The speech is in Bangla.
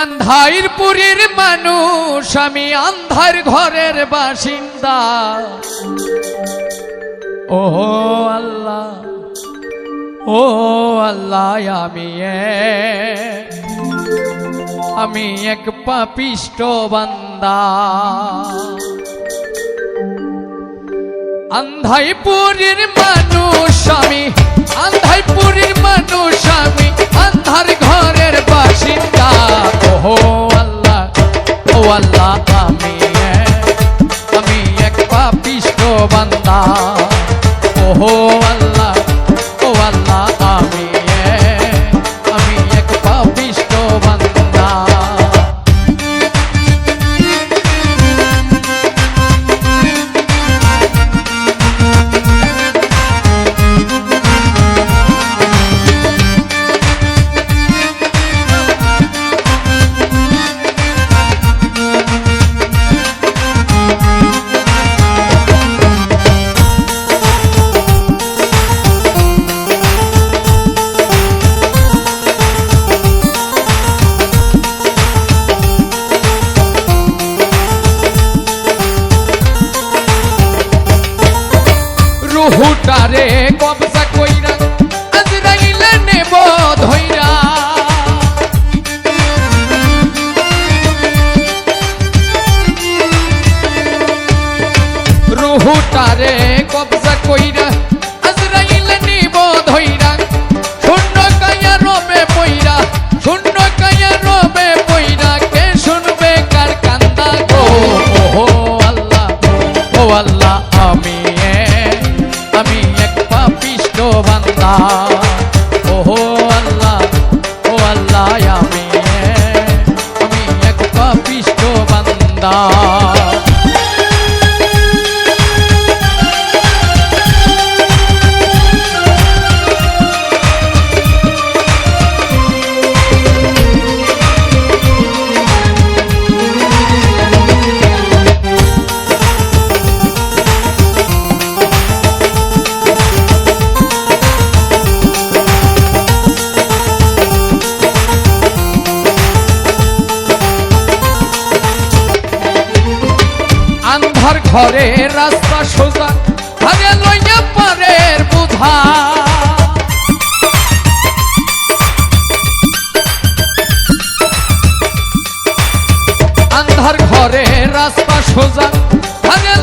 আন্ধাইরপুরের মানুষ আমি, আন্ধার ঘরের বাসিন্দা। ও আল্লাহ, ও আল্লাহ, আমি এক পাপিষ্ট বান্দা। আন্ধাইরপুরের মানুষ আমি, আন্ধাইরপুরের মানুষ আমি, আন্ধার ঘরের বাসিন্দা। ও আল্লাহ, ও আল্লাহ, আমি এক পাপিষ্ট বান্দা। ও আল্লাহ, ও আল্লাহ, আমি এক পাপিষ্ট বান্দা। রুহুটারে কবজা কইরা আজরাইলে নেব ধইরা। রুহুটারে কবজা কইরা আজরাইলে নেব ধইরা। শূন্য কায়া রবে পইরা, শূন্য কায়া রবে পইরা, কে শুনবে কার কান্দা গো। ও আল্লাহ, ও আল্লাহ, আমি এক পাপিষ্ট বান্দা। ও আল্লাহ, ও আল্লাহ, আমি এক পাপিষ্ট বান্দা। আন্ধার ঘরে রাস্তা সোজা, ভাগে লইয়া পারের বুধা। আন্ধার ঘরে রাস্তা সোজা, ভাগে